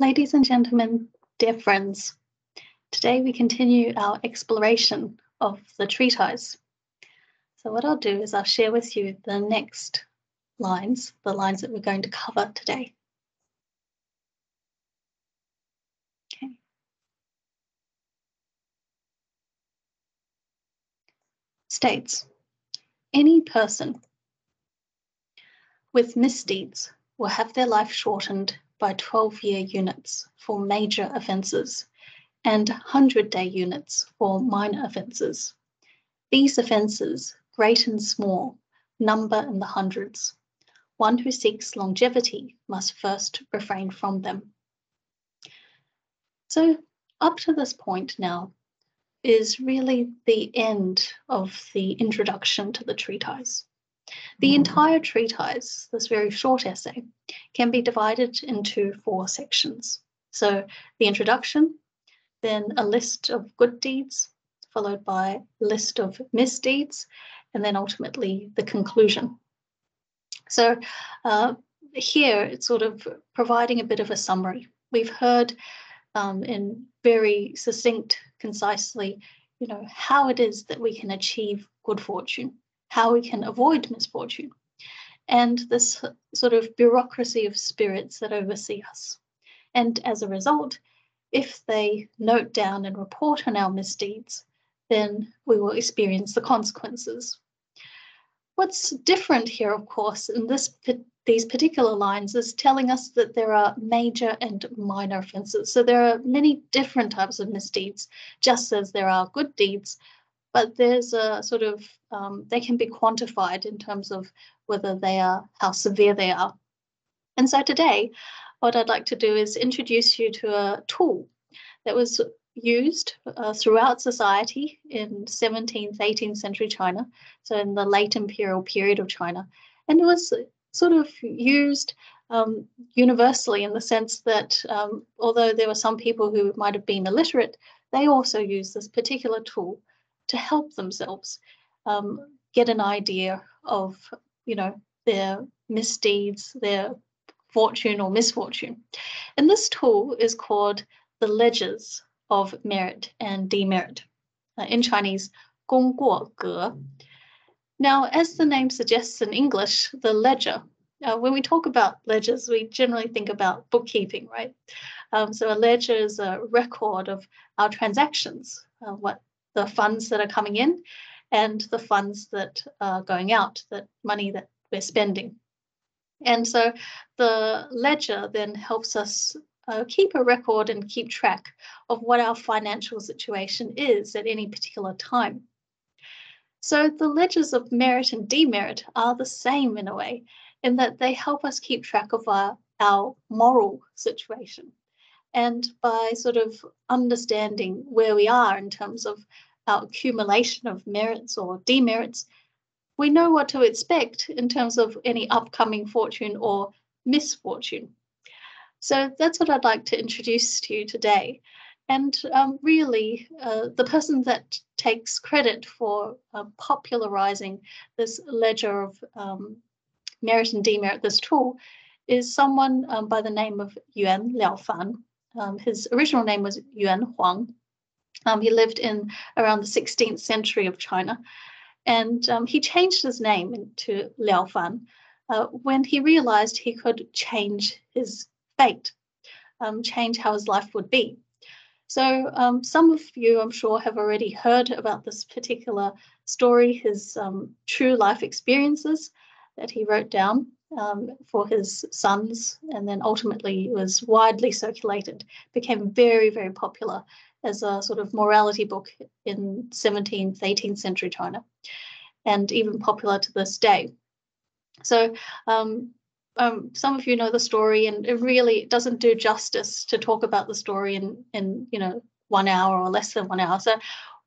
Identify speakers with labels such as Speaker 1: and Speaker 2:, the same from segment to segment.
Speaker 1: Ladies and gentlemen, dear friends, today we continue our exploration of the treatise. So what I'll do is I'll share with you the next lines, the lines that we're going to cover today. Okay. States, any person with misdeeds will have their life shortened by 12-year units for major offences and 100-day units for minor offences. These offences, great and small, number in the hundreds. One who seeks longevity must first refrain from them. So up to this point now is really the end of the introduction to the treatise. The entire treatise, this very short essay, can be divided into 4 sections. So the introduction, then a list of good deeds, followed by a list of misdeeds, and then ultimately the conclusion. So here it's sort of providing a bit of a summary. We've heard in very succinct, concisely, how it is that we can achieve good fortune, how we can avoid misfortune, and this sort of bureaucracy of spirits that oversee us. And as a result, if they note down and report on our misdeeds, then we will experience the consequences. What's different here, of course, in these particular lines is telling us that there are major and minor offences. So there are many different types of misdeeds, just as there are good deeds, but there's a sort of, they can be quantified in terms of whether they are, how severe they are. And so today, what I'd like to do is introduce you to a tool that was used throughout society in 17th, 18th century China, so in the late imperial period of China. And it was sort of used universally in the sense that although there were some people who might have been illiterate, they also used this particular tool to help themselves get an idea of, their misdeeds, their fortune or misfortune. And this tool is called the ledgers of merit and demerit. In Chinese, 功过格. Now, as the name suggests in English, the ledger, when we talk about ledgers, we generally think about bookkeeping, right? So a ledger is a record of our transactions, what the funds that are coming in and the funds that are going out, that money that we're spending. And so the ledger then helps us keep a record and keep track of what our financial situation is at any particular time. So the ledgers of merit and demerit are the same in a way, in that they help us keep track of our moral situation. And by sort of understanding where we are in terms of our accumulation of merits or demerits, we know what to expect in terms of any upcoming fortune or misfortune. So that's what I'd like to introduce to you today. And really, the person that takes credit for popularizing this ledger of merit and demerit, this tool, is someone by the name of Yuan Liaofan. His original name was Yuan Huang. He lived in around the 16th century of China. And he changed his name into Liaofan when he realized he could change his fate, change how his life would be. So some of you, I'm sure, have already heard about this particular story, his true life experiences that he wrote down for his sons, and then ultimately was widely circulated, became very, very popular as a sort of morality book in 17th, 18th century China, and even popular to this day. So some of you know the story, and it really doesn't do justice to talk about the story in 1 hour or less than 1 hour. So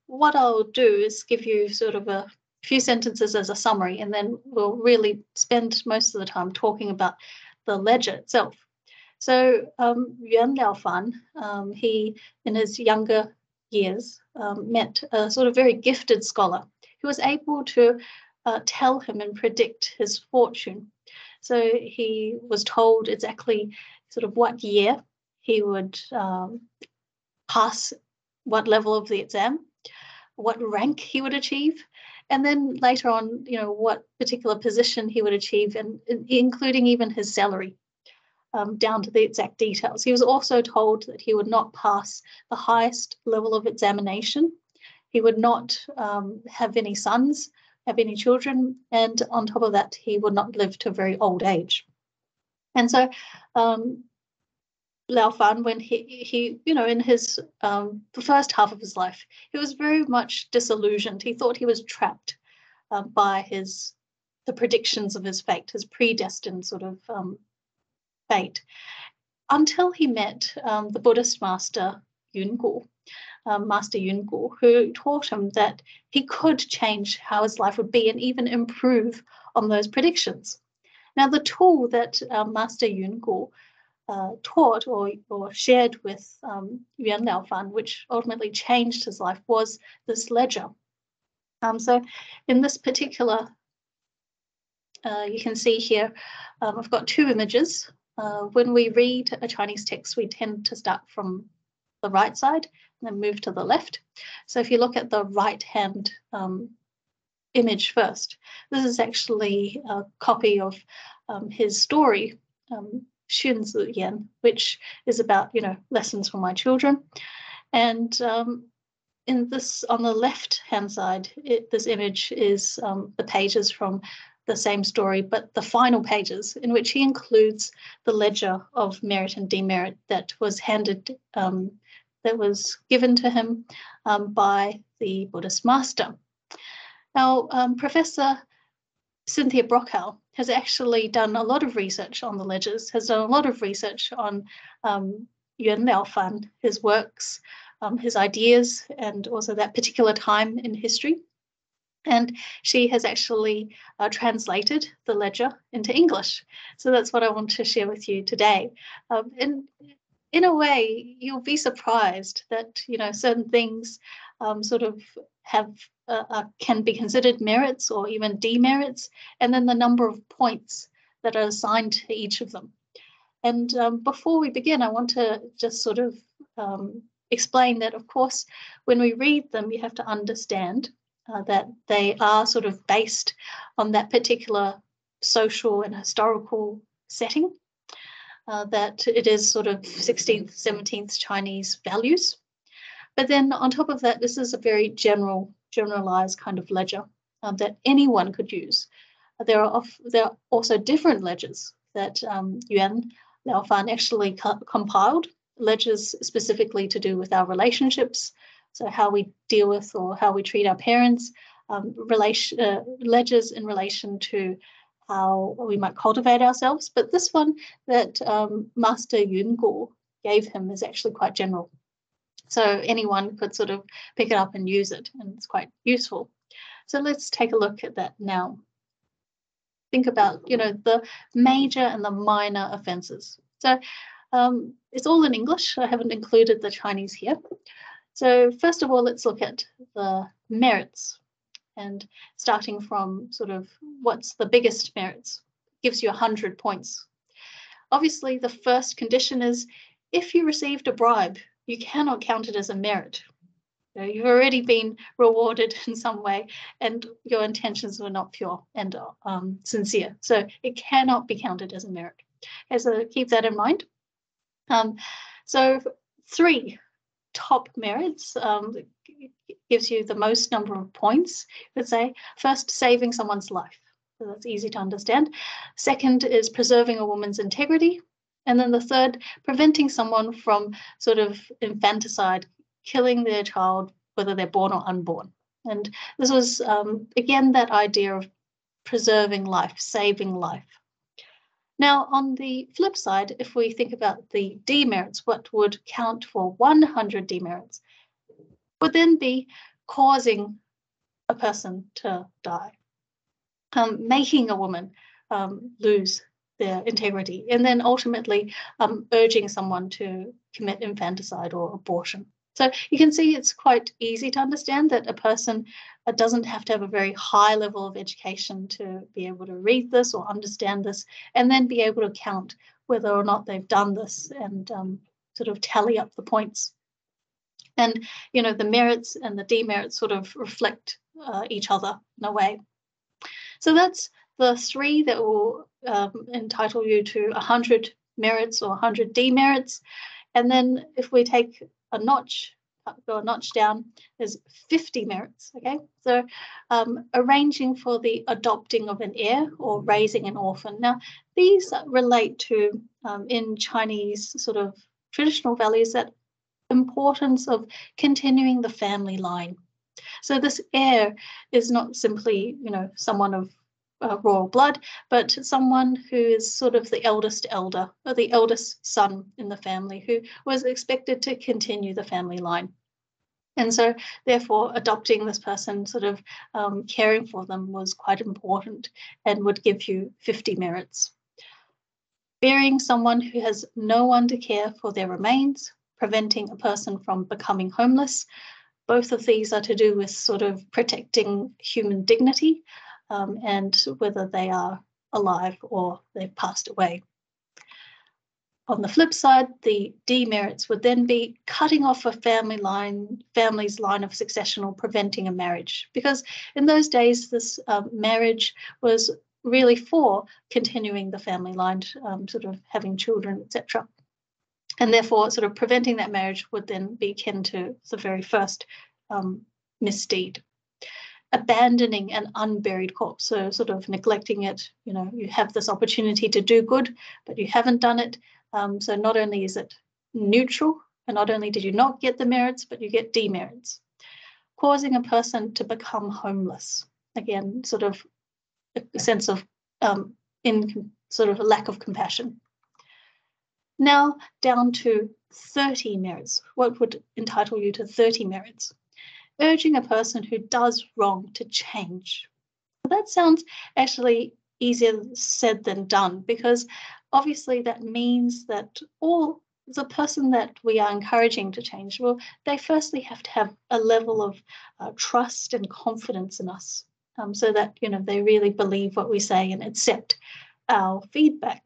Speaker 1: what I'll do is give you sort of a few sentences as a summary, and then we'll really spend most of the time talking about the ledger itself. So Yuan Liaofan, he, in his younger years, met a sort of very gifted scholar who was able to tell him and predict his fortune. So he was told exactly sort of what year he would pass what level of the exam, what rank he would achieve, and then later on, what particular position he would achieve, and including even his salary, down to the exact details. He was also told that he would not pass the highest level of examination. He would not have any sons, have any children, and on top of that, he would not live to a very old age. And so Lao Fan, when he in his the first half of his life, he was very much disillusioned. He thought he was trapped by the predictions of his fate, his predestined sort of fate, until he met the Buddhist master Master Yungu, who taught him that he could change how his life would be and even improve on those predictions. Now, the tool that Master Yungu taught or shared with Yuan Laofan, which ultimately changed his life, was this ledger. So in this particular, you can see here, I've got two images. When we read a Chinese text, we tend to start from the right side and then move to the left. So if you look at the right-hand image first, this is actually a copy of his story, Xun Zi Yan, which is about, lessons for my children. And in this, on the left-hand side, this image is the pages from the same story, but the final pages, in which he includes the ledger of merit and demerit that was that was given to him by the Buddhist master. Now, Professor Cynthia Brockhow has actually done a lot of research on the ledgers, has done a lot of research on Yuan Laofan, his works, his ideas, and also that particular time in history. And she has actually translated the ledger into English. So that's what I want to share with you today. And in a way, you'll be surprised that, certain things sort of have can be considered merits or even demerits, and then the number of points that are assigned to each of them. And before we begin, I want to just sort of explain that, of course, when we read them, you have to understand that they are sort of based on that particular social and historical setting, that it is sort of 16th, 17th Chinese values. But then on top of that, this is a very generalized kind of ledger that anyone could use. There are also different ledgers that Yuan Laofan actually compiled, ledgers specifically to do with our relationships, so how we deal with or how we treat our parents, ledgers in relation to how we might cultivate ourselves. But this one that Master Yungu gave him is actually quite general. So anyone could sort of pick it up and use it, and it's quite useful. So let's take a look at that now. Think about, the major and the minor offenses. So it's all in English. I haven't included the Chinese here. So first of all, let's look at the merits, and starting from sort of what's the biggest merits, gives you 100 points. Obviously, the first condition is if you received a bribe, you cannot count it as a merit. You've already been rewarded in some way, and your intentions were not pure and sincere. So it cannot be counted as a merit. Okay, so keep that in mind. So 3 top merits gives you the most number of points. Let's say first, saving someone's life. So that's easy to understand. Second is preserving a woman's integrity. And then the third, preventing someone from sort of infanticide, killing their child, whether they're born or unborn. And this was, again, that idea of preserving life, saving life. Now, on the flip side, if we think about the demerits, what would count for 100 demerits would then be causing a person to die, making a woman lose their integrity, and then ultimately urging someone to commit infanticide or abortion. So you can see it's quite easy to understand that a person doesn't have to have a very high level of education to be able to read this or understand this, and then be able to count whether or not they've done this and sort of tally up the points. And, the merits and the demerits sort of reflect each other in a way. So that's the 3 that will entitle you to 100 merits or 100 demerits. And then if we take a notch, go a notch down, there's 50 merits, okay? So arranging for the adopting of an heir or raising an orphan. Now, these relate to, in Chinese sort of traditional values, that importance of continuing the family line. So this heir is not simply, someone of royal blood, but someone who is sort of the eldest elder or the eldest son in the family who was expected to continue the family line. And so therefore adopting this person, sort of caring for them, was quite important and would give you 50 merits. Burying someone who has no one to care for their remains, preventing a person from becoming homeless. Both of these are to do with sort of protecting human dignity and whether they are alive or they've passed away. On the flip side, the demerits would then be cutting off a family's line of succession or preventing a marriage, because in those days this marriage was really for continuing the family line, sort of having children, etc. And therefore sort of preventing that marriage would then be akin to the very first misdeed. Abandoning an unburied corpse, so sort of neglecting it. You have this opportunity to do good, but you haven't done it. So not only is it neutral, and not only did you not get the merits, but you get demerits. Causing a person to become homeless. Again, sort of a sense of sort of a lack of compassion. Now down to 30 merits. What would entitle you to 30 merits? Urging a person who does wrong to change. That sounds actually easier said than done, because obviously that means that the person that we are encouraging to change, well, they firstly have to have a level of trust and confidence in us, so that they really believe what we say and accept our feedback.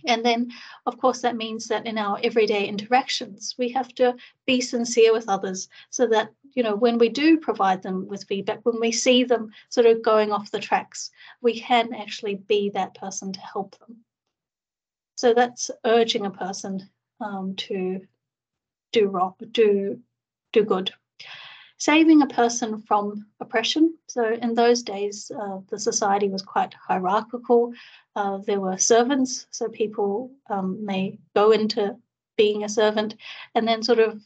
Speaker 1: And then, of course, that means that in our everyday interactions, we have to be sincere with others, so that, when we do provide them with feedback, when we see them sort of going off the tracks, we can actually be that person to help them. So that's urging a person to do good. Saving a person from oppression. So in those days, the society was quite hierarchical. There were servants, so people may go into being a servant, and then sort of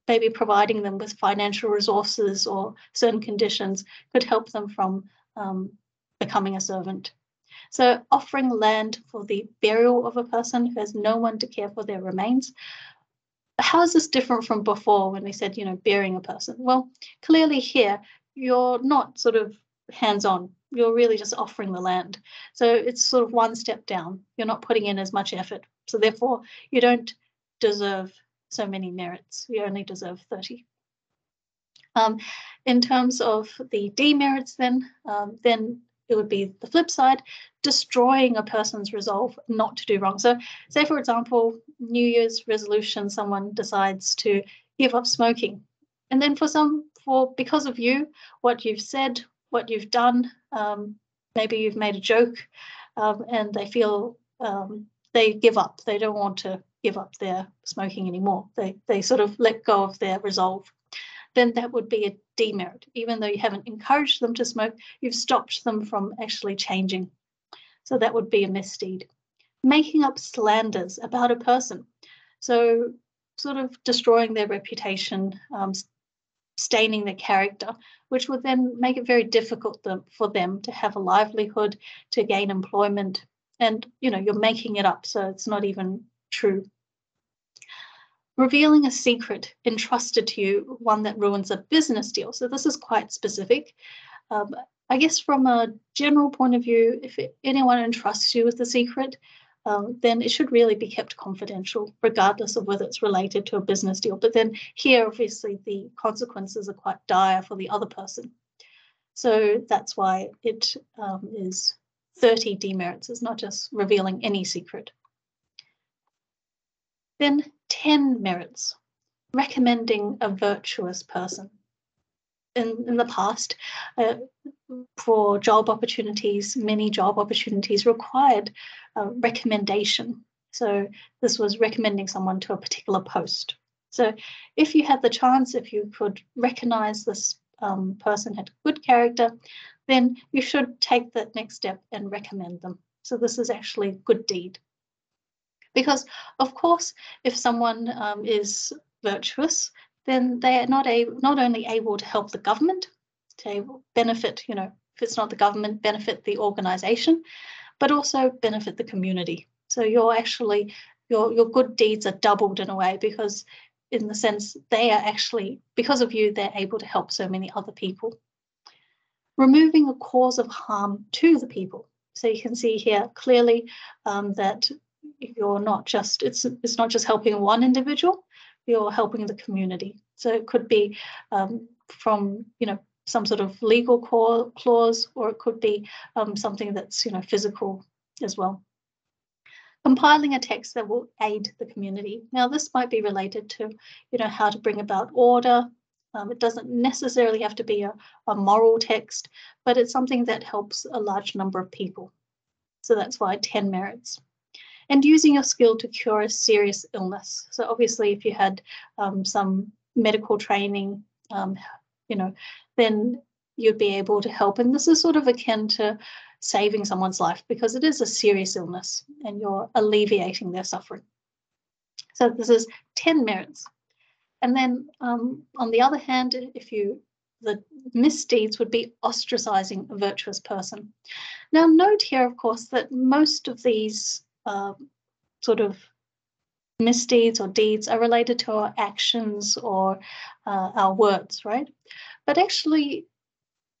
Speaker 1: maybe providing them with financial resources or certain conditions could help them from becoming a servant. So offering land for the burial of a person who has no one to care for their remains. How is this different from before when we said, burying a person? Well, clearly here, you're not sort of hands-on. You're really just offering the land. So it's sort of one step down. You're not putting in as much effort. So therefore, you don't deserve so many merits. You only deserve 30. In terms of the demerits then it would be the flip side, destroying a person's resolve not to do wrong. So say, for example, New Year's resolution, someone decides to give up smoking. And then because of you, what you've said, what you've done, maybe you've made a joke, and they feel they give up. They don't want to give up their smoking anymore. They sort of let go of their resolve. Then that would be a demerit. Even though you haven't encouraged them to smoke, you've stopped them from actually changing. So that would be a misdeed. Making up slanders about a person. So sort of destroying their reputation, staining their character, which would then make it very difficult for them to have a livelihood, to gain employment. And, you're making it up, so it's not even true. Revealing a secret entrusted to you, one that ruins a business deal. So this is quite specific. I guess from a general point of view, if anyone entrusts you with a secret, then it should really be kept confidential, regardless of whether it's related to a business deal. But then here, obviously, the consequences are quite dire for the other person. So that's why it is 30 demerits. It's not just revealing any secret. Then 10 merits, recommending a virtuous person. In the past, for job opportunities, many job opportunities required recommendation. So this was recommending someone to a particular post. So if you had the chance, if you could recognize this person had good character, then you should take that next step and recommend them. So this is actually a good deed. Because, of course, if someone is virtuous, then they are not only able to help the government, to benefit, if it's not the government, benefit the organization, but also benefit the community. So your good deeds are doubled in a way, because in the sense they are actually, because of you, they're able to help so many other people. Removing a cause of harm to the people. So you can see here clearly that you're not just, it's not just helping one individual, you're helping the community. So it could be from, some sort of legal clause, or it could be something that's, physical as well. Compiling a text that will aid the community. Now, this might be related to, how to bring about order. It doesn't necessarily have to be a moral text, but it's something that helps a large number of people. So that's why 10 merits. And using your skill to cure a serious illness. So obviously, if you had some medical training, then you'd be able to help. And this is sort of akin to saving someone's life, because it is a serious illness and you're alleviating their suffering. So this is 10 merits. And then on the other hand, the misdeeds would be ostracizing a virtuous person. Now, note here, of course, that most of these sort of misdeeds or deeds are related to our actions or our words, right? But actually,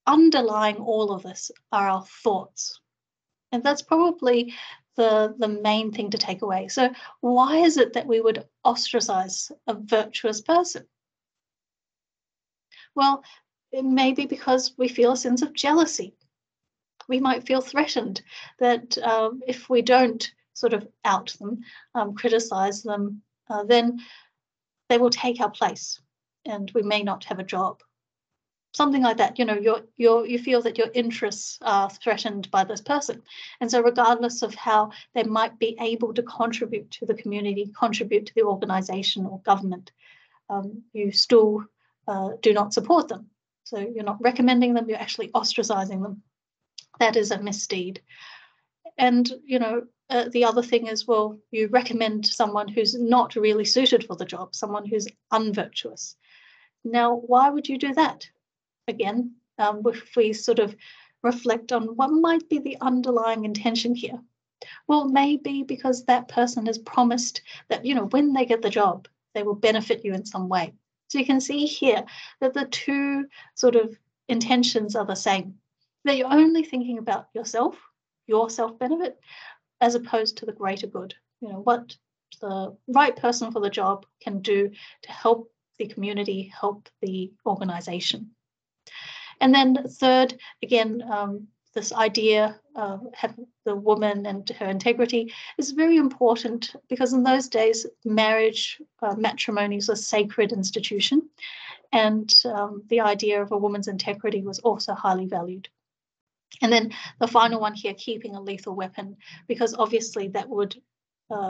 Speaker 1: underlying all of this are our thoughts. And that's probably the main thing to take away. So why is it that we would ostracize a virtuous person? Well, it may be because we feel a sense of jealousy. We might feel threatened that if we don't sort of out them, criticize them, then they will take our place and we may not have a job. Something like that, you feel that your interests are threatened by this person. And so regardless of how they might be able to contribute to the community, contribute to the organization or government, you still do not support them. So you're not recommending them, you're actually ostracizing them. That is a misdeed. And, the other thing is, well, you recommend someone who's not really suited for the job, someone who's unvirtuous. Now, why would you do that? Again, if we sort of reflect on what might be the underlying intention here. Well, maybe because that person has promised that, when they get the job, they will benefit you in some way. So you can see here that the two sort of intentions are the same, that you're only thinking about yourself, your self-benefit, as opposed to the greater good, what the right person for the job can do to help the community, help the organization. And then third, again, this idea of having the woman and her integrity is very important, because in those days, marriage, matrimony was a sacred institution, and the idea of a woman's integrity was also highly valued. And then the final one here, keeping a lethal weapon, because obviously that would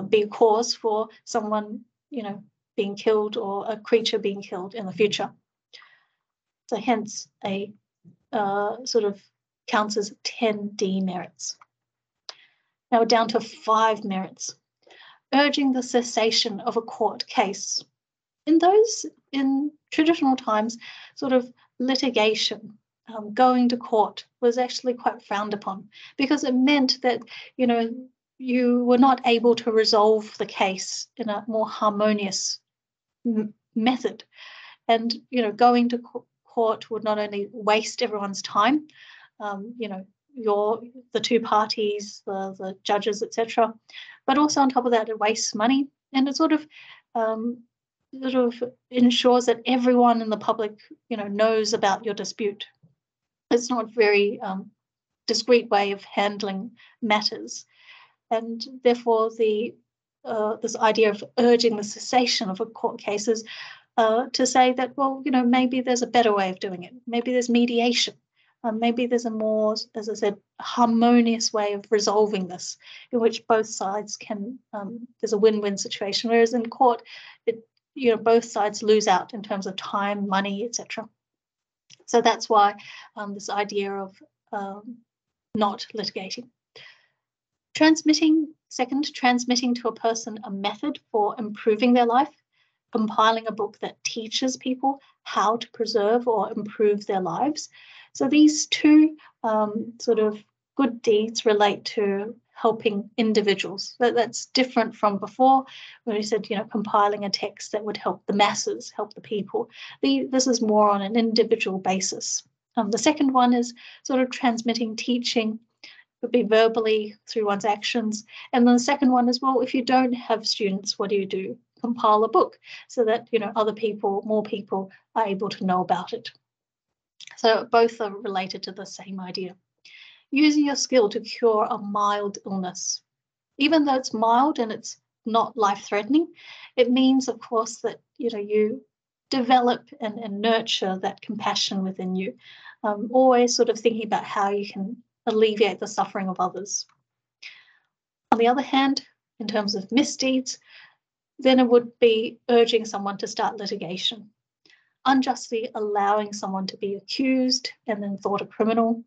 Speaker 1: be a cause for someone, being killed or a creature being killed in the future. So hence a sort of counts as 10 demerits. Now we're down to 5 merits. Urging the cessation of a court case. In traditional times, sort of litigation, going to court was actually quite frowned upon, because it meant that, you were not able to resolve the case in a more harmonious method. And, going to court would not only waste everyone's time, the two parties, the judges, etc., but also on top of that, it wastes money, and it sort of ensures that everyone in the public, knows about your dispute. It's not a very discreet way of handling matters, and therefore the this idea of urging the cessation of a court case is to say that, well, maybe there's a better way of doing it. Maybe there's mediation. Maybe there's a more, as I said, harmonious way of resolving this, in which both sides can, there's a win-win situation. Whereas in court, both sides lose out in terms of time, money, etc. So that's why this idea of not litigating. Transmitting to a person a method for improving their life, compiling a book that teaches people how to preserve or improve their lives. So these two sort of good deeds relate to helping individuals. That's different from before, when we said, compiling a text that would help the masses, help the people. This is more on an individual basis. The second one is sort of transmitting teaching, could be verbally through one's actions. And then the second one is, well, if you don't have students, what do? Compile a book so that, other people, more people are able to know about it. So both are related to the same idea. Using your skill to cure a mild illness. Even though it's mild and it's not life-threatening, it means, of course, that, you develop and nurture that compassion within you, always sort of thinking about how you can alleviate the suffering of others. On the other hand, in terms of misdeeds, then it would be urging someone to start litigation, unjustly allowing someone to be accused and then thought a criminal,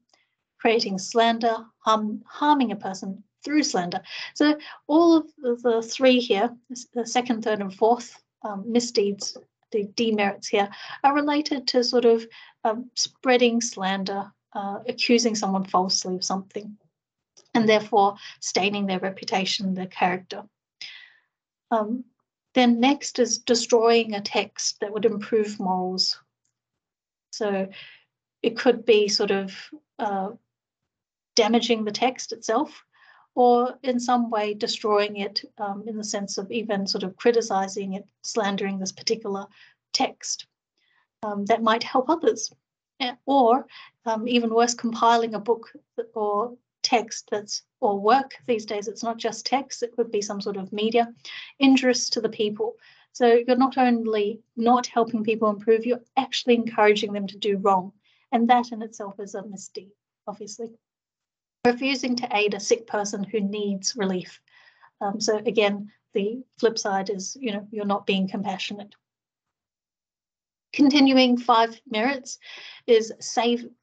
Speaker 1: creating slander, harming a person through slander. So all of the three here, the second, third, and fourth misdeeds, the demerits here, are related to sort of spreading slander, accusing someone falsely of something, and therefore staining their reputation, their character. Then next is destroying a text that would improve morals. So it could be sort of damaging the text itself, or in some way destroying it in the sense of even sort of criticizing it, slandering this particular text that might help others. Or even worse, compiling a book or text or work. These days it's not just text, it could be some sort of media, injurious to the people. So you're not only not helping people improve, you're actually encouraging them to do wrong. And that in itself is a misdeed, obviously. Refusing to aid a sick person who needs relief. So again, the flip side is, you're not being compassionate. Continuing 5 merits is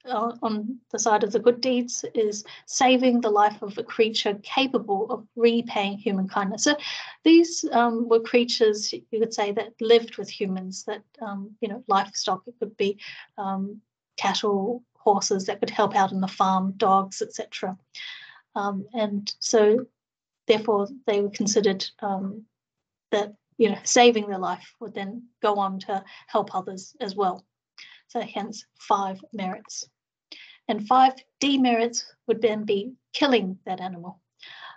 Speaker 1: on the side of the good deeds, is saving the life of a creature capable of repaying human kindness. So these were creatures, you could say, that lived with humans, that, livestock, it could be cattle, horses that could help out in the farm, dogs, etc. And so therefore they were considered that, saving their life would then go on to help others as well. So hence 5 merits. And 5 demerits would then be killing that animal,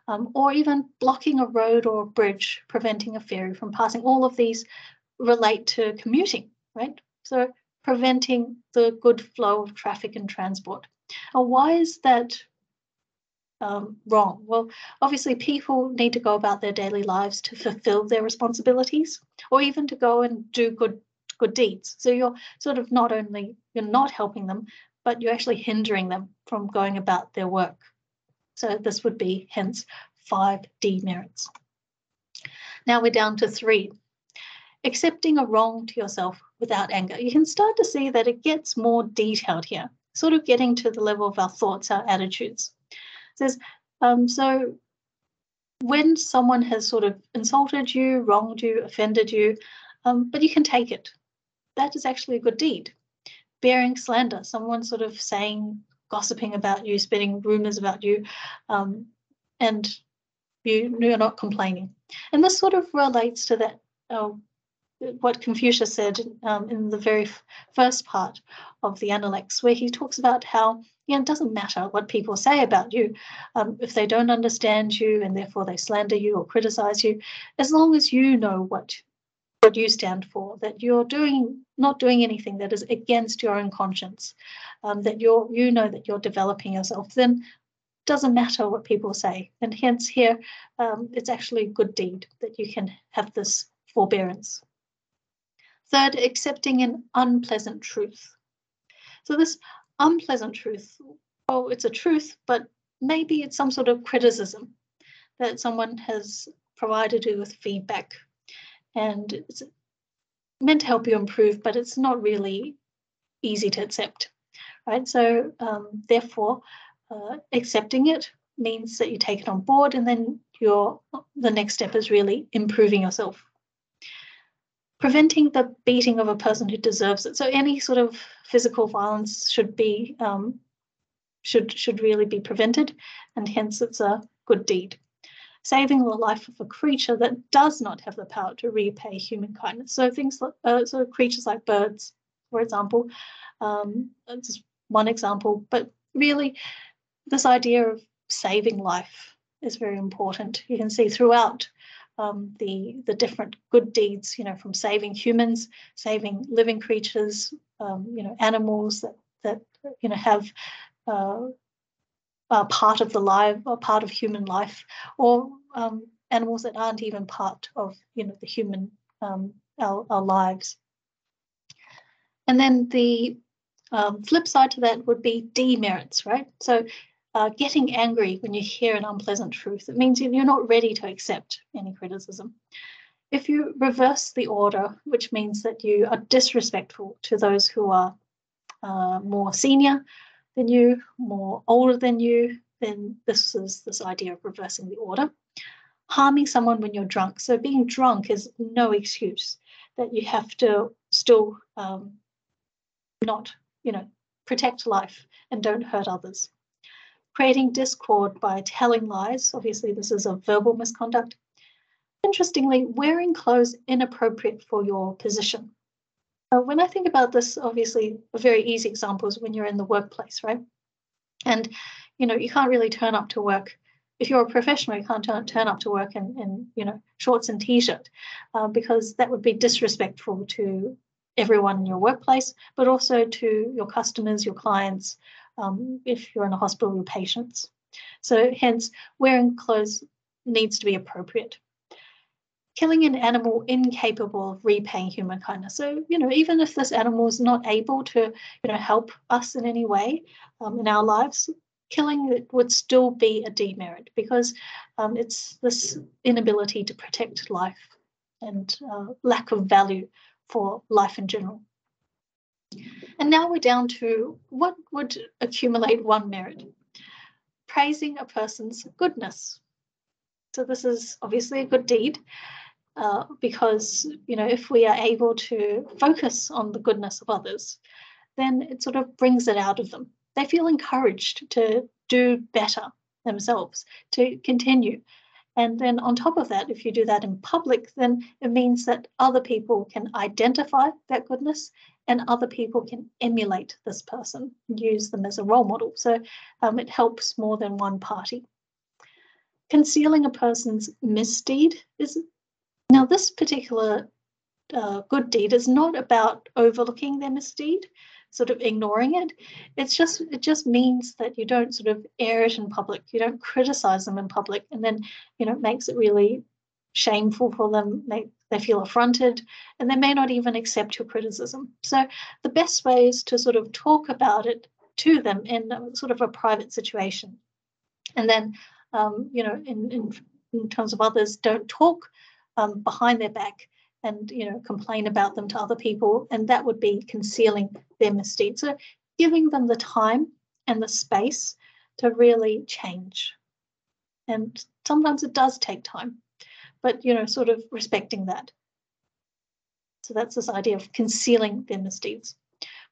Speaker 1: or even blocking a road or a bridge, preventing a ferry from passing. All of these relate to commuting, right? So preventing the good flow of traffic and transport. And why is that wrong? Well, obviously people need to go about their daily lives to fulfill their responsibilities, or even to go and do good deeds. So you're sort of you're not helping them, but you're actually hindering them from going about their work. So this would be hence 5 demerits. Now we're down to 3. Accepting a wrong to yourself without anger. You can start to see that it gets more detailed here, sort of getting to the level of our thoughts, our attitudes. It says, so when someone has sort of insulted you, wronged you, offended you, but you can take it, that is actually a good deed. Bearing slander, someone sort of saying, gossiping about you, spinning rumors about you, and you're not complaining. And this sort of relates to that, what Confucius said in the very first part of the Analects, where he talks about how it doesn't matter what people say about you, if they don't understand you and therefore they slander you or criticize you, as long as you know what you stand for, that you're not doing anything that is against your own conscience, that you know that you're developing yourself, then doesn't matter what people say. And hence here, it's actually a good deed that you can have this forbearance. Third, accepting an unpleasant truth. So this unpleasant truth, well, it's a truth, but maybe it's some sort of criticism that someone has provided you with feedback, and it's meant to help you improve, but it's not really easy to accept, right? So therefore, accepting it means that you take it on board, and then the next step is really improving yourself. Preventing the beating of a person who deserves it. So any sort of physical violence should be should really be prevented, and hence it's a good deed. Saving the life of a creature that does not have the power to repay human kindness. So things like so creatures like birds, for example, just one example, but really this idea of saving life is very important. You can see throughout the different good deeds, from saving humans, saving living creatures, animals that have part of the life or part of human life, or animals that aren't even part of the human our lives. And then the flip side to that would be demerits, right? So getting angry when you hear an unpleasant truth, it means you're not ready to accept any criticism. If you reverse the order, which means that you are disrespectful to those who are more senior than you, more older than you, then this is this idea of reversing the order. Harming someone when you're drunk. So being drunk is no excuse that you have to still not, protect life and don't hurt others. Creating discord by telling lies. Obviously, this is a verbal misconduct. Interestingly, wearing clothes inappropriate for your position. When I think about this, obviously, a very easy example is when you're in the workplace, right? And, you can't really turn up to work. If you're a professional, you can't turn up to work in shorts and T-shirt because that would be disrespectful to everyone in your workplace, but also to your customers, your clients, if you're in a hospital, your patients. So hence, wearing clothes needs to be appropriate. Killing an animal incapable of repaying human kindness. So, even if this animal is not able to, help us in any way in our lives, killing it would still be a demerit because it's this inability to protect life and lack of value for life in general. And now we're down to what would accumulate one merit. Praising a person's goodness. So this is obviously a good deed. Because, if we are able to focus on the goodness of others, then it sort of brings it out of them. They feel encouraged to do better themselves, to continue. And then on top of that, if you do that in public, then it means that other people can identify that goodness and other people can emulate this person and use them as a role model. So it helps more than one party. Concealing a person's misdeed is now, this particular good deed is not about overlooking their misdeed, sort of ignoring it. It just means that you don't sort of air it in public. You don't criticize them in public, and then it makes it really shameful for them. They feel affronted, and they may not even accept your criticism. So the best way is to sort of talk about it to them in sort of a private situation, and then in terms of others, don't talk behind their back and complain about them to other people, and that would be concealing their misdeeds. So giving them the time and the space to really change, and sometimes it does take time, but sort of respecting that. So that's this idea of concealing their misdeeds.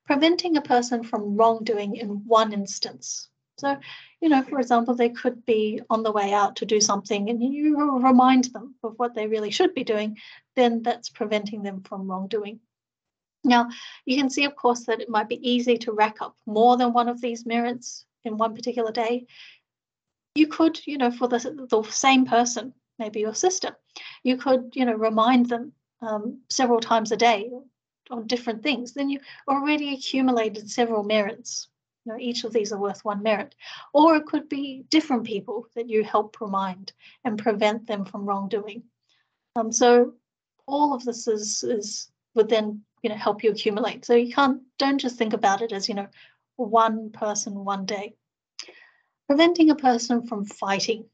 Speaker 1: Preventing a person from wrongdoing in one instance. So, for example, they could be on the way out to do something and you remind them of what they really should be doing, then that's preventing them from wrongdoing. Now, you can see, of course, that it might be easy to rack up more than one of these merits in one particular day. You could, for the same person, maybe your sister, you could, remind them several times a day on different things. Then you already accumulated several merits each of these are worth 1 merit. Or it could be different people that you help remind and prevent them from wrongdoing. So all of this would then help you accumulate. So don't just think about it as one person, one day. Preventing a person from fighting.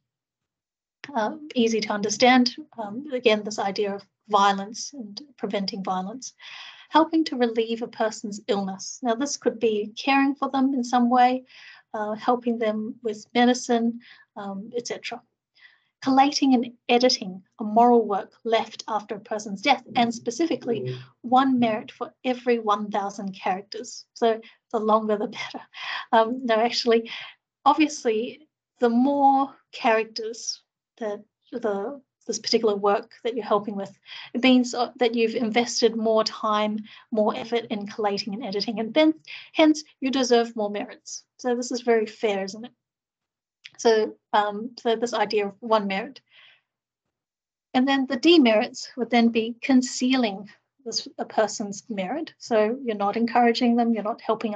Speaker 1: Easy to understand. Again, this idea of violence and preventing violence. Helping to relieve a person's illness. Now, this could be caring for them in some way, helping them with medicine, etc. Collating and editing a moral work left after a person's death, and specifically 1 merit for every 1,000 characters. So the longer, the better. No, actually, obviously, the more characters that this particular work that you're helping with, it means that you've invested more time, more effort in collating and editing, and then hence you deserve more merits. So this is very fair, isn't it? So, so this idea of 1 merit. And then the demerits would then be concealing a person's merit. So you're not encouraging them, you're not helping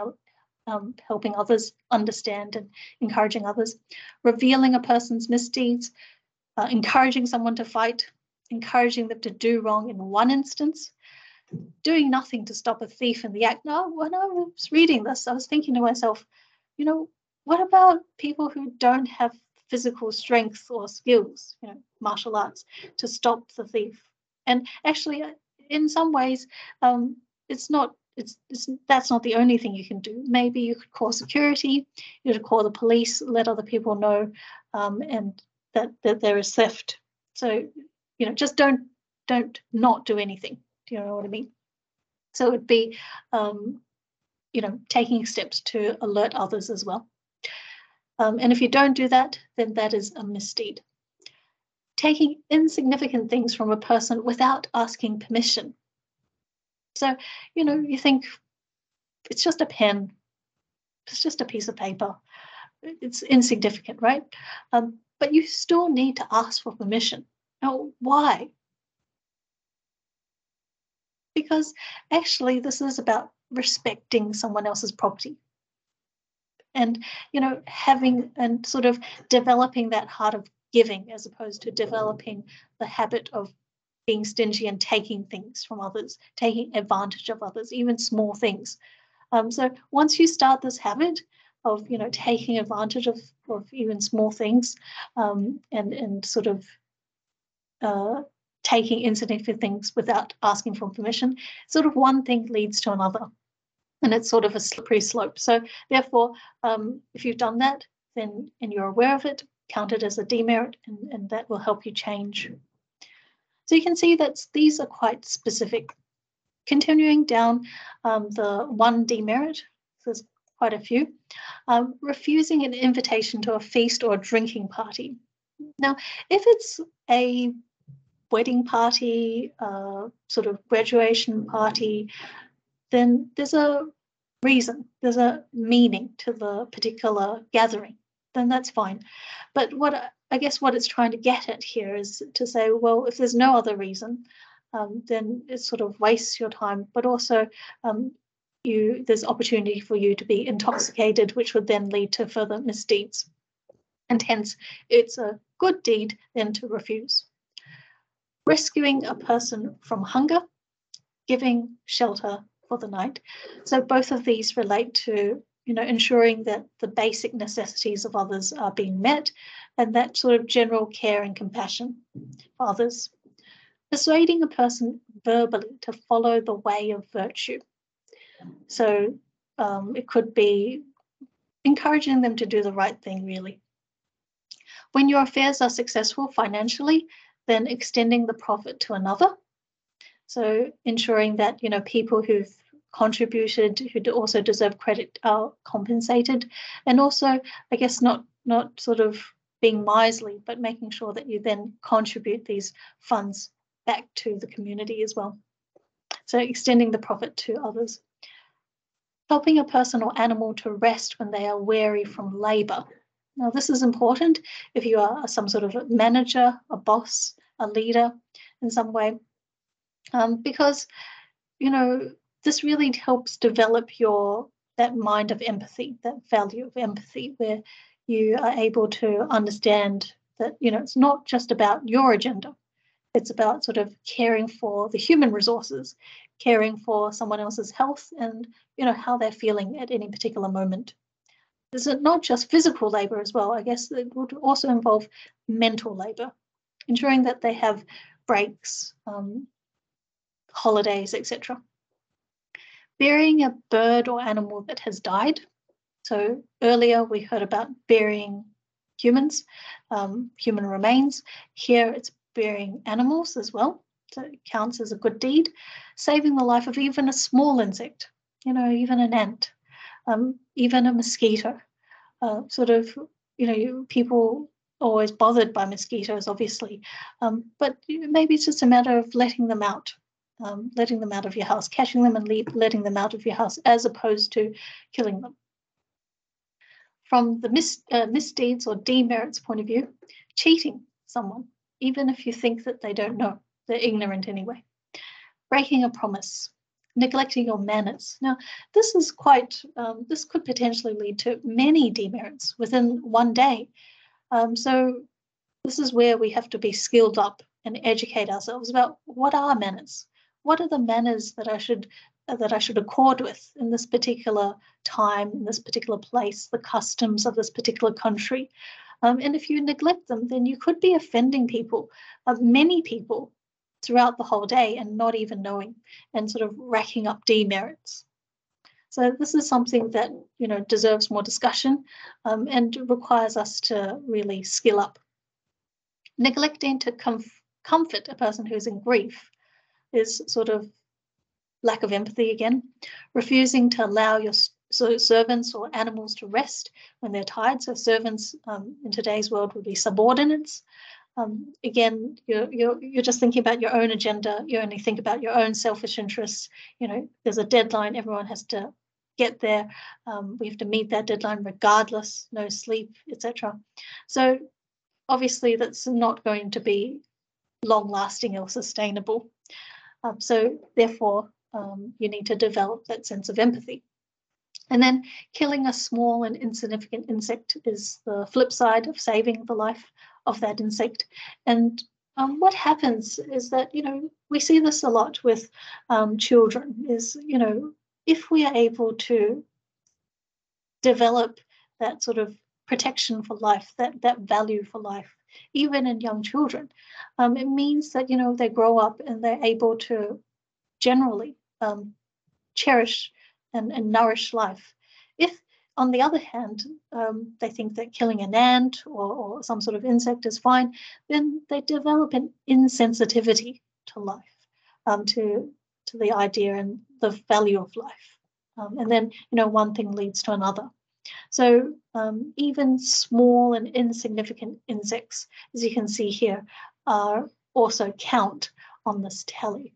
Speaker 1: others understand and encouraging others, revealing a person's misdeeds, encouraging someone to fight, encouraging them to do wrong in one instance, doing nothing to stop a thief in the act. Now, when I was reading this, I was thinking to myself, what about people who don't have physical strength or skills, martial arts, to stop the thief? And actually, in some ways, that's not the only thing you can do. Maybe you could call security, you could call the police, let other people know, and that there is theft. So, just don't not do anything. Do you know what I mean? So it would be, taking steps to alert others as well. And if you don't do that, then that is a misdeed. Taking insignificant things from a person without asking permission. So, you think it's just a pen, it's just a piece of paper. It's insignificant, right? But you still need to ask for permission. Now, why? Because actually this is about respecting someone else's property. And, having and sort of developing that heart of giving as opposed to developing the habit of being stingy and taking things from others, taking advantage of others, even small things. So once you start this habit of, taking advantage of even small things, and sort of taking insignificant things without asking for permission, sort of one thing leads to another. And it's sort of a slippery slope. So therefore, if you've done that, then and you're aware of it, count it as a demerit, and that will help you change. So you can see that these are quite specific. Continuing down the 1 demerit, there's quite a few. Refusing an invitation to a feast or a drinking party. Now, if it's a wedding party, sort of graduation party, then there's a reason, there's a meaning to the particular gathering, then that's fine. But I guess what it's trying to get at here is to say, well, if there's no other reason, then it sort of wastes your time, but also there's opportunity for you to be intoxicated, which would then lead to further misdeeds. And hence, it's a good deed then to refuse. Rescuing a person from hunger, giving shelter for the night. So both of these relate to, ensuring that the basic necessities of others are being met, and that sort of general care and compassion for others. Persuading a person verbally to follow the way of virtue. So it could be encouraging them to do the right thing, really. When your affairs are successful financially, then extending the profit to another. So ensuring that, people who've contributed, who also deserve credit, are compensated. And also, I guess, not sort of being miserly, but making sure that you then contribute these funds back to the community as well. So extending the profit to others. Helping a person or animal to rest when they are weary from labour. Now, this is important if you are some sort of a manager, a boss, a leader in some way, because, this really helps develop your that mind of empathy, that value of empathy, where you are able to understand that, it's not just about your agenda. It's about sort of caring for the human resources, caring for someone else's health and, how they're feeling at any particular moment. Is it not just physical labor as well? I guess it would also involve mental labor, ensuring that they have breaks, holidays, etc. Burying a bird or animal that has died. So earlier we heard about burying humans, human remains. Here it's burying animals as well. So it counts as a good deed. Saving the life of even a small insect, even an ant, even a mosquito. People are always bothered by mosquitoes, obviously, but maybe it's just a matter of letting them out of your house, catching them and letting them out of your house, as opposed to killing them. From the misdeeds or demerits point of view, cheating someone, even if you think that they don't know, they're ignorant anyway. Breaking a promise, neglecting your manners. Now, this could potentially lead to many demerits within one day. So this is where we have to be skilled up and educate ourselves about what are manners. What are the manners that I should accord with in this particular time, in this particular place, the customs of this particular country. And if you neglect them, then you could be offending people, many people, throughout the whole day and not even knowing, and sort of racking up demerits. So this is something that, deserves more discussion and requires us to really skill up. Neglecting to comfort a person who's in grief is sort of lack of empathy again. Refusing to allow your servants or animals to rest when they're tired. So servants in today's world would be subordinates. Again, you're just thinking about your own agenda. You only think about your own selfish interests. There's a deadline. Everyone has to get there. We have to meet that deadline regardless. No sleep, etc. So obviously, that's not going to be long-lasting or sustainable. So therefore, you need to develop that sense of empathy. And then killing a small and insignificant insect is the flip side of saving the life of that insect. And what happens is that, we see this a lot with children is, if we are able to develop that sort of protection for life, that value for life, even in young children, it means that, they grow up and they're able to generally cherish and nourish life. If, on the other hand, they think that killing an ant or some sort of insect is fine, then they develop an insensitivity to life, to the idea and the value of life. And then, one thing leads to another. So even small and insignificant insects, as you can see here, also count on this tally.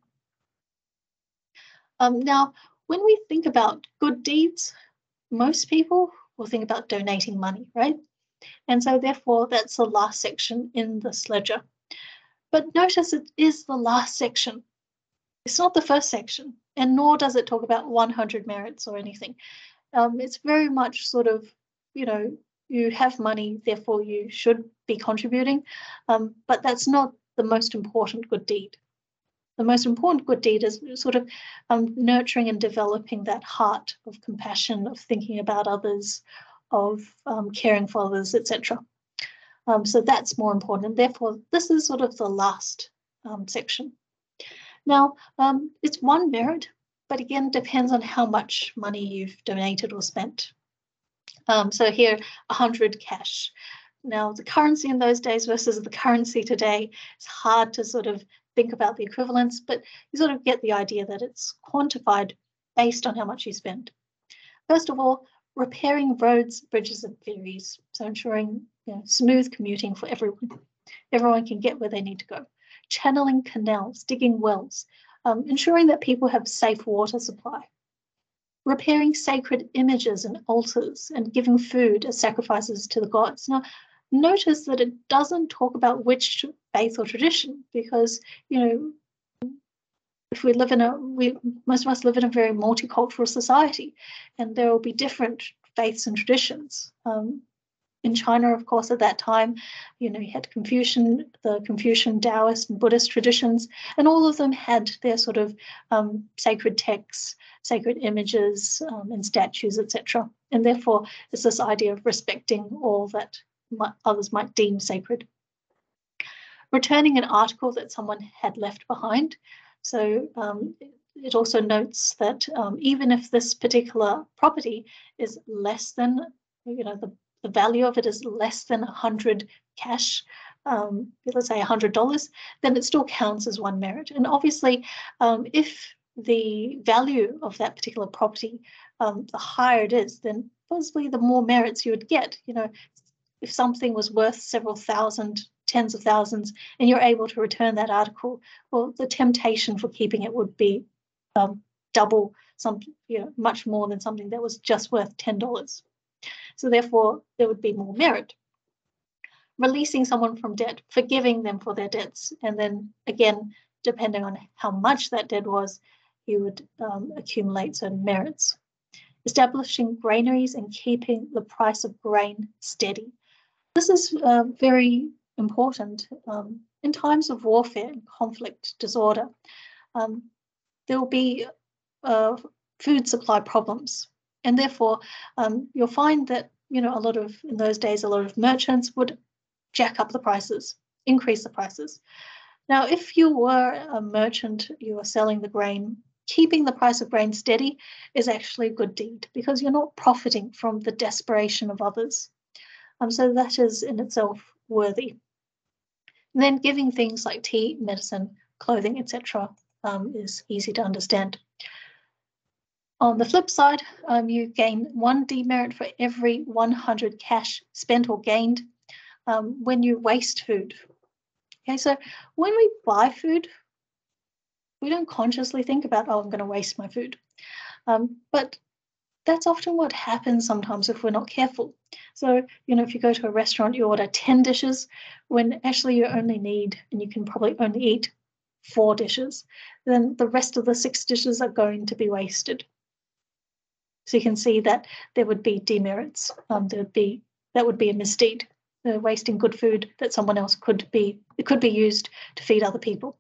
Speaker 1: Now, when we think about good deeds, most people will think about donating money, right? And so therefore, that's the last section in this ledger. But notice it is the last section. It's not the first section, and nor does it talk about 100 merits or anything. It's very much sort of, you have money, therefore you should be contributing, but that's not the most important good deed. The most important good deed is sort of nurturing and developing that heart of compassion, of thinking about others, of caring for others, etc. So that's more important. And therefore, this is sort of the last section. Now, it's one merit, but again, depends on how much money you've donated or spent. So here, 100 cash. Now, the currency in those days versus the currency today, it's hard to sort of think about the equivalence, but you sort of get the idea that it's quantified based on how much you spend. First of all, repairing roads, bridges, and ferries, so ensuring smooth commuting for everyone. Everyone can get where they need to go. Channeling canals, digging wells, ensuring that people have safe water supply. Repairing sacred images and altars and giving food as sacrifices to the gods. Now, notice that it doesn't talk about which faith or tradition, because, if we live in most of us live in a very multicultural society, and there will be different faiths and traditions. In China, of course, at that time, you had the Confucian, Taoist, and Buddhist traditions, and all of them had their sort of sacred texts, sacred images, and statues, etc. And therefore, it's this idea of respecting all that others might deem sacred. Returning an article that someone had left behind. So it also notes that even if this particular property is less than, the value of it is less than 100 cash, let's say $100, then it still counts as one merit. And obviously, if the value of that particular property, the higher it is, then possibly the more merits you would get. If something was worth several thousand, tens of thousands, and you're able to return that article, well, the temptation for keeping it would be double, much more than something that was just worth $10. So therefore, there would be more merit. Releasing someone from debt, forgiving them for their debts, and then again, depending on how much that debt was, you would accumulate certain merits. Establishing granaries and keeping the price of grain steady. This is very important in times of warfare and conflict, disorder. There will be food supply problems, and therefore you'll find that in those days a lot of merchants would jack up the prices, increase the prices. Now, if you were a merchant, you were selling the grain, keeping the price of grain steady is actually a good deed because you're not profiting from the desperation of others. So that is in itself worthy. And then giving things like tea, medicine, clothing, etc. Is easy to understand. On the flip side, you gain 1 demerit for every 100 cash spent or gained when you waste food. Okay, so when we buy food, we don't consciously think about, I'm going to waste my food. But that's often what happens sometimes if we're not careful. So, if you go to a restaurant, you order 10 dishes when actually you only need, and you can probably only eat 4 dishes, then the rest of the 6 dishes are going to be wasted. So you can see that there would be demerits. That would be a misdeed, wasting good food that someone else could be used to feed other people.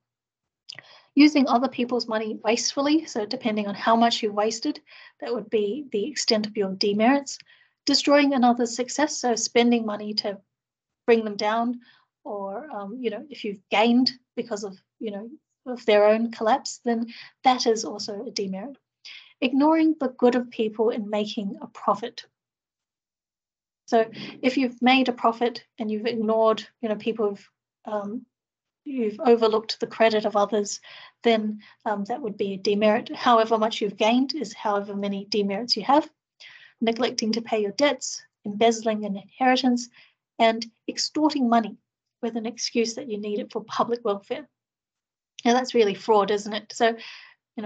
Speaker 1: Using other people's money wastefully, so depending on how much you wasted, that would be the extent of your demerits. Destroying another's success, so spending money to bring them down, or if you've gained because of of their own collapse, then that is also a demerit. Ignoring the good of people in making a profit. So if you've made a profit and you've ignored people you've overlooked the credit of others, then that would be a demerit. However much you've gained is however many demerits you have. Neglecting to pay your debts, embezzling an inheritance, and extorting money with an excuse that you need it for public welfare. Now that's really fraud, isn't it? So,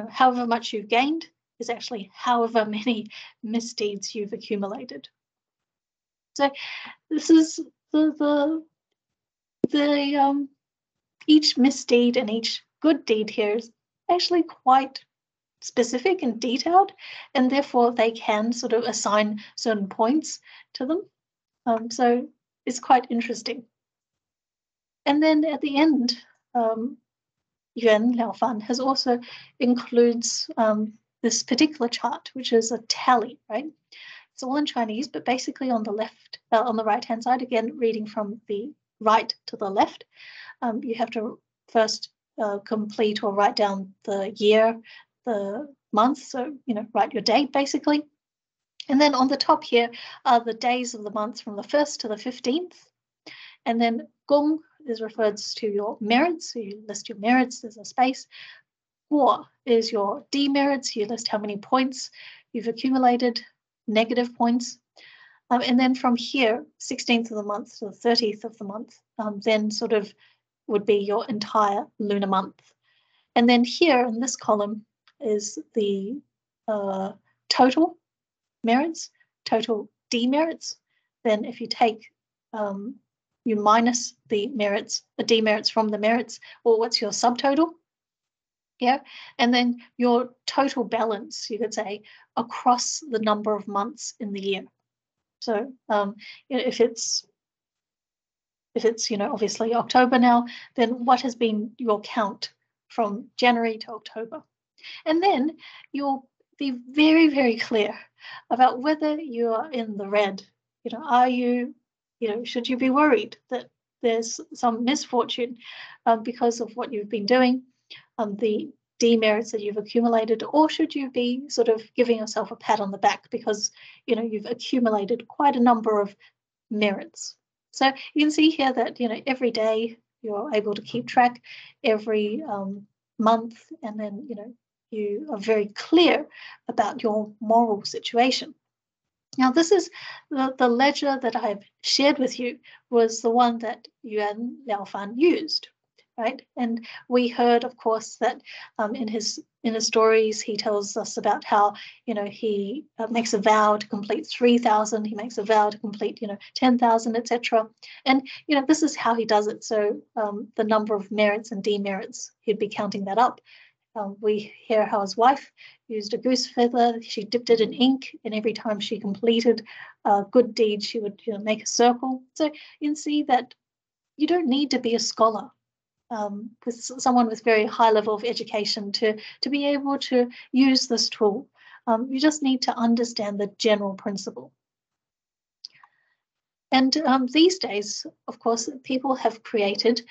Speaker 1: however much you've gained is actually however many misdeeds you've accumulated. So this is the each misdeed and each good deed here is actually quite specific and detailed, and therefore they can sort of assign certain points to them. So it's quite interesting. And then at the end, Yuan Liaofan has also includes this particular chart, which is a tally, right? It's all in Chinese, but basically on the right-hand side, again, reading from the right to the left, you have to first complete or write down the year, the month, so, write your date, basically. And then on the top here are the days of the month from the 1st to the 15th. And then Gong refers to your merits, so you list your merits, there's a space. Guo is your demerits, you list how many points you've accumulated, negative points. And then from here, 16th of the month to the 30th of the month, then sort of would be your entire lunar month. And then here in this column is the total merits, total demerits. Then if you take, you minus the demerits from the merits, well, what's your subtotal? Yeah, and then your total balance, you could say, across the number of months in the year. So if it's obviously October now, then what has been your count from January to October? And then you'll be very, very clear about whether you are in the red. Are you, should you be worried that there's some misfortune because of what you've been doing, the demerits that you've accumulated, or should you be sort of giving yourself a pat on the back because, you've accumulated quite a number of merits? So you can see here that, every day you're able to keep track, every month, and then, you are very clear about your moral situation. Now, this is the ledger that I've shared with you was the one that Yuan Liaofan used, right? And we heard, of course, that in his stories, he tells us about how, he makes a vow to complete 3,000, he makes a vow to complete, 10,000, etc. And, this is how he does it. So the number of merits and demerits, he'd be counting that up. We hear how his wife used a goose feather. She dipped it in ink, and every time she completed a good deed, she would make a circle. So you can see that you don't need to be a scholar, with someone with very high level of education to be able to use this tool. You just need to understand the general principle. And these days, of course, people have created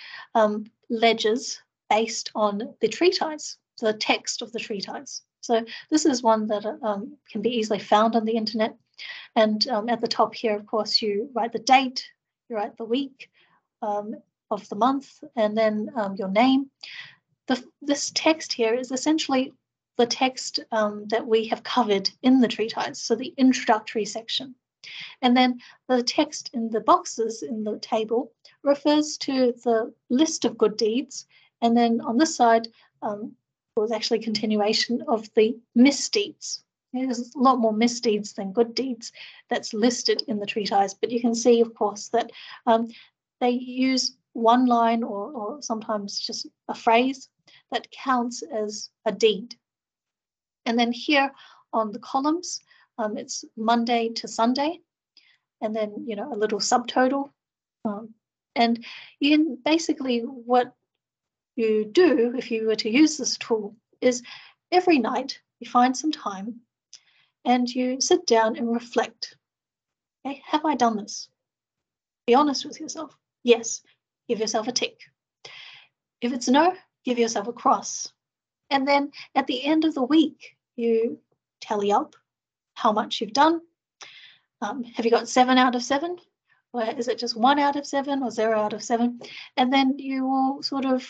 Speaker 1: ledgers based on the treatise, the text of the treatise. So this is one that can be easily found on the internet. And at the top here, of course, you write the date, you write the week of the month, and then your name. This text here is essentially the text that we have covered in the treatise, so the introductory section. And then the text in the boxes in the table refers to the list of good deeds. And then on this side was actually continuation of the misdeeds. There's a lot more misdeeds than good deeds that's listed in the treatise. But you can see, of course, that they use one line or sometimes just a phrase that counts as a deed. And then here on the columns, it's Monday to Sunday, and then, a little subtotal. And you can basically, what you do if you were to use this tool is every night you find some time and you sit down and reflect. Okay, have I done this? Be honest with yourself. Yes, give yourself a tick. If it's no, give yourself a cross. And then at the end of the week, you tally up how much you've done. Have you got 7 out of 7? Or is it just 1 out of 7 or 0 out of 7? And then you will sort of,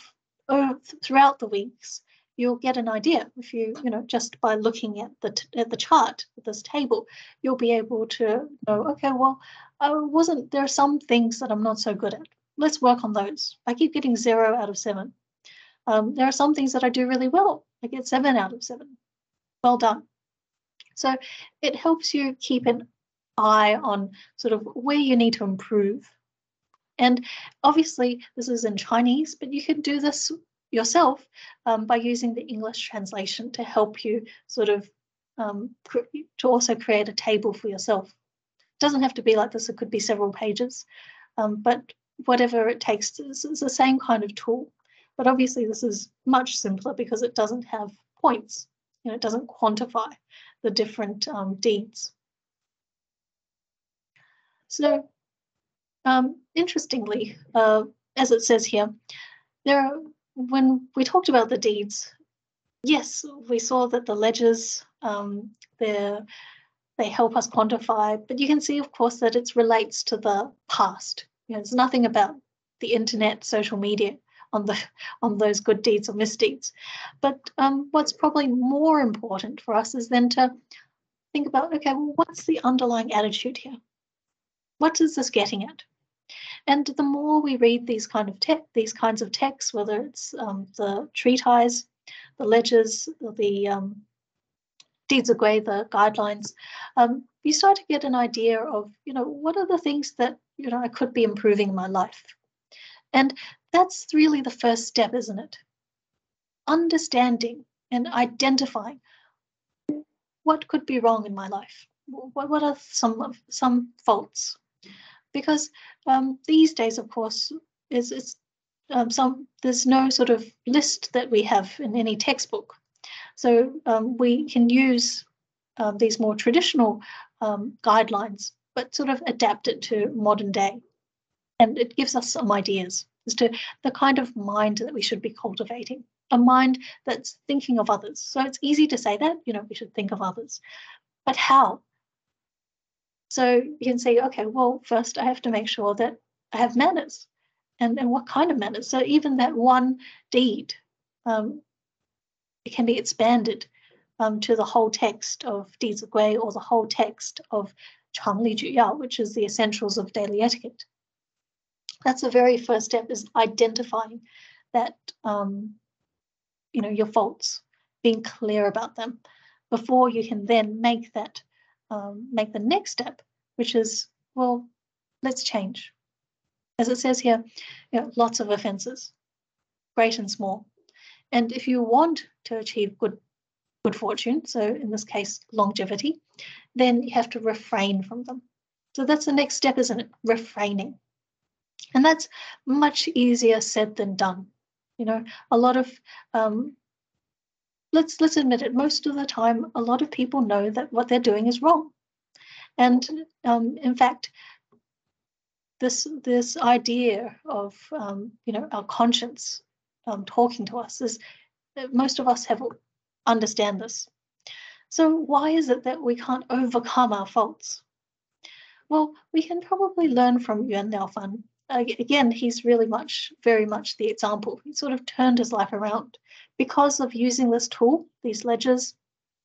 Speaker 1: throughout the weeks, you'll get an idea. If you, just by looking at the chart, at this table, you'll be able to know, okay, well, there are some things that I'm not so good at. Let's work on those. I keep getting 0 out of 7. There are some things that I do really well. I get 7 out of 7. Well done. So it helps you keep an eye on sort of where you need to improve. And obviously this is in Chinese, but you can do this yourself by using the English translation to help you sort of to also create a table for yourself. It doesn't have to be like this. It could be several pages, but whatever it takes, it's the same kind of tool. But obviously this is much simpler because it doesn't have points. It doesn't quantify the different deeds. So interestingly, as it says here, when we talked about the deeds, yes, we saw that the ledgers, they help us quantify, but you can see, of course, that it relates to the past. There's nothing about the internet, social media on those good deeds or misdeeds. But what's probably more important for us is then to think about, okay, well, what's the underlying attitude here? What is this getting at? And the more we read these kinds of texts, whether it's the treatise, the ledgers, the deeds of Gwei, the guidelines, you start to get an idea of, what are the things that, I could be improving in my life. And that's really the first step, isn't it? understanding and identifying what could be wrong in my life. What are some faults? Because these days, of course, there's no sort of list that we have in any textbook. So we can use these more traditional guidelines, but sort of adapt it to modern day. And it gives us some ideas as to the kind of mind that we should be cultivating, a mind that's thinking of others. So it's easy to say that, we should think of others, but how? So you can say, okay, well, first I have to make sure that I have manners, and what kind of manners? So even that one deed, it can be expanded to the whole text of Di Zi Gui or the whole text of Changli Ju Yao, which is the essentials of daily etiquette. That's the very first step, is identifying that, your faults, being clear about them, before you can then make the next step, which is, well, let's change. As it says here, lots of offenses, great and small. And if you want to achieve good fortune, so in this case, longevity, then you have to refrain from them. So that's the next step, isn't it? Refraining. And that's much easier said than done. A lot of, let's admit it, most of the time, a lot of people know that what they're doing is wrong. And in fact, this idea of, our conscience talking to us is, most of us understand this. So why is it that we can't overcome our faults? Well, we can probably learn from Yuan Liaofan. Again, he's very much the example. He sort of turned his life around because of using this tool, these ledgers,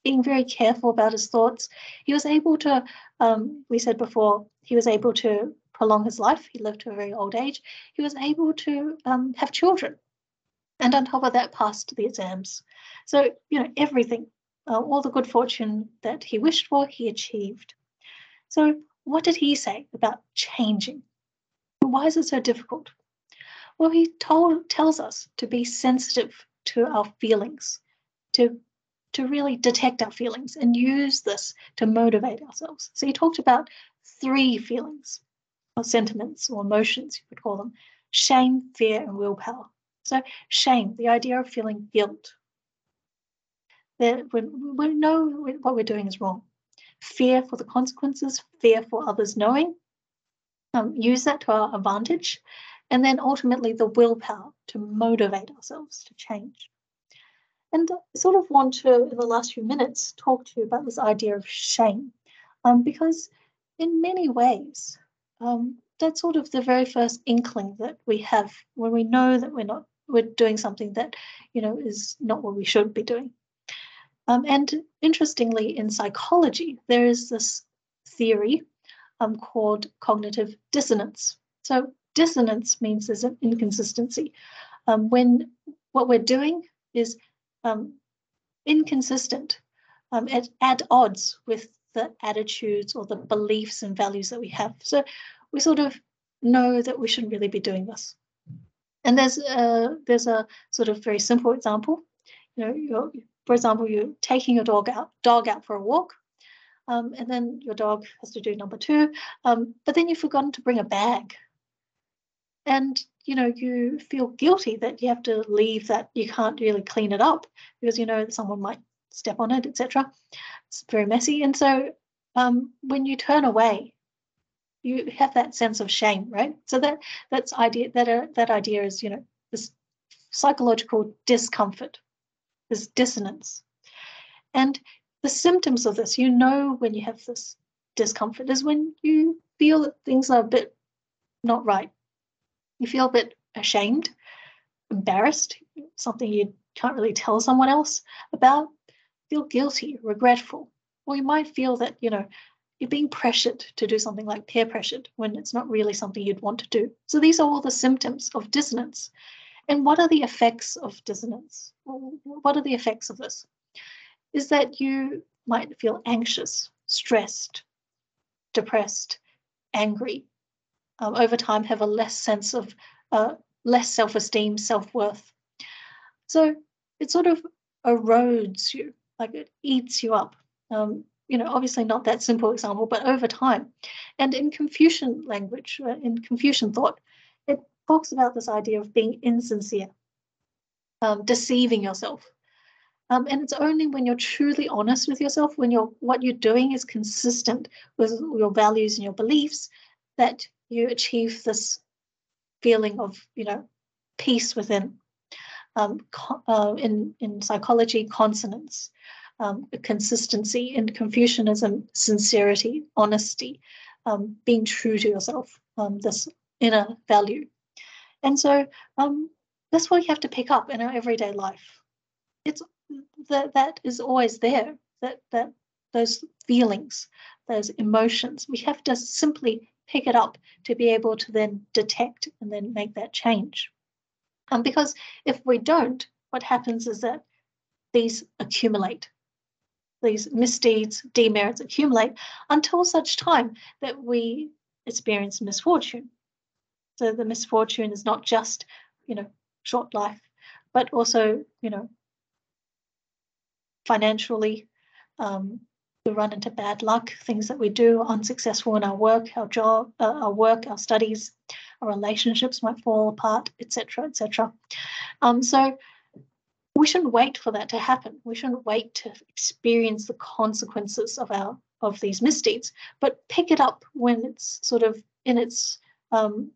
Speaker 1: being very careful about his thoughts. He was able to, we said before, he was able to prolong his life. He lived to a very old age. He was able to have children. And on top of that, passed the exams. So, everything, all the good fortune that he wished for, he achieved. So what did he say about changing? Why is it so difficult? Well, he tells us to be sensitive to our feelings, to really detect our feelings and use this to motivate ourselves. So he talked about 3 feelings, or sentiments, or emotions, you could call them: shame, fear, and willpower. So shame, the idea of feeling guilt, that when we know what we're doing is wrong. Fear for the consequences, fear for others knowing, use that to our advantage, and then ultimately the willpower to motivate ourselves to change. And I sort of want to, in the last few minutes, talk to you about this idea of shame, because in many ways, that's sort of the very first inkling that we have when we know that we're doing something that, is not what we should be doing. And interestingly, in psychology, there is this theory called cognitive dissonance. So dissonance means there's an inconsistency. When what we're doing is inconsistent, at odds with the attitudes or the beliefs and values that we have. So we sort of know that we shouldn't really be doing this. And there's a sort of very simple example. For example, you're taking your dog out for a walk, and then your dog has to do number 2, but then you've forgotten to bring a bag. And, you feel guilty that you have to leave that, you can't really clean it up because that someone might step on it, etc. It's very messy. And so when you turn away, you have that sense of shame, right? So that idea is, this psychological discomfort, this dissonance. And the symptoms of this, when you have this discomfort, is when you feel that things are a bit not right. You feel a bit ashamed, embarrassed, something you can't really tell someone else about, feel guilty, regretful. Or you might feel that, you're being pressured to do something, like peer pressured, when it's not really something you'd want to do. So these are all the symptoms of dissonance. And what are the effects of dissonance? What are the effects of this? Is that you might feel anxious, stressed, depressed, angry, over time have a less sense of, less self-esteem, self-worth. So it sort of erodes you, like it eats you up. Obviously not that simple example, but over time. And in Confucian language, in Confucian thought, it talks about this idea of being insincere, deceiving yourself. And it's only when you're truly honest with yourself, when what you're doing is consistent with your values and your beliefs, that you achieve this feeling of, peace within. In psychology, consonance, consistency. In Confucianism, sincerity, honesty, being true to yourself, this inner value. And so that's what you have to pick up in our everyday life. It's that is always there, that those feelings, those emotions, we have to simply pick it up to be able to then detect and then make that change. Because if we don't, what happens is that these accumulate. These misdeeds, demerits accumulate until such time that we experience misfortune. So the misfortune is not just, short life, but also, financially, we run into bad luck, things that we do, unsuccessful in our work, our job, our studies, our relationships might fall apart, etc., etc. So we shouldn't wait for that to happen. We shouldn't wait to experience the consequences of these misdeeds, but pick it up when it's sort of in its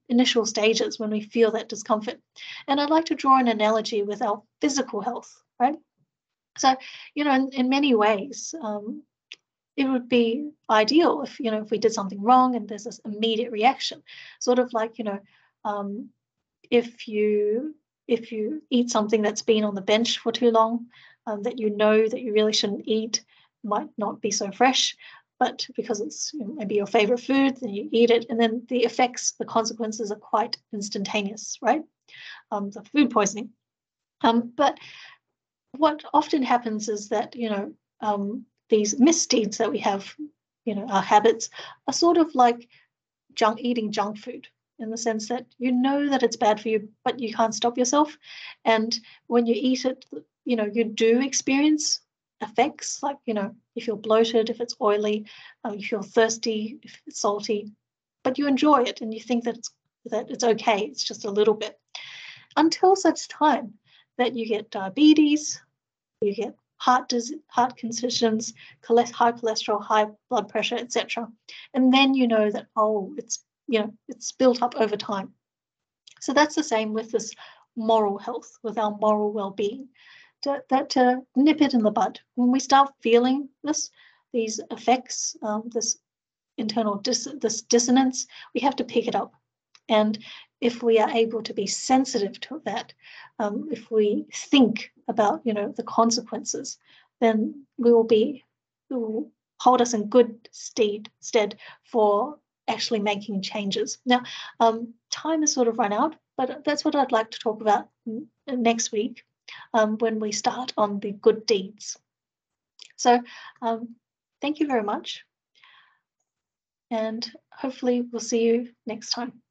Speaker 1: initial stages, when we feel that discomfort. And I'd like to draw an analogy with our physical health, right? So, in many ways, it would be ideal if we did something wrong and there's this immediate reaction, sort of like, if you eat something that's been on the bench for too long, that that you really shouldn't eat, might not be so fresh, but because it's maybe your favorite food, then you eat it, and then the effects, the consequences are quite instantaneous, right? The food poisoning. But what often happens is that, these misdeeds that we have, our habits are sort of like eating junk food, in the sense that that it's bad for you, but you can't stop yourself. And when you eat it, you do experience effects like, you feel bloated if it's oily, you feel thirsty if it's salty, but you enjoy it and you think that it's okay, it's just a little bit, until such time that you get diabetes, you get heart conditions, high cholesterol, high blood pressure, etc. And then you know that, it's built up over time. So that's the same with this moral health, with our moral well-being. To nip it in the bud. When we start feeling these effects, this internal this dissonance, we have to pick it up. And if we are able to be sensitive to that, if we think about, the consequences, then it will hold us in good stead for actually making changes. Now, time has sort of run out, but that's what I'd like to talk about next week, when we start on the good deeds. So thank you very much, and hopefully we'll see you next time.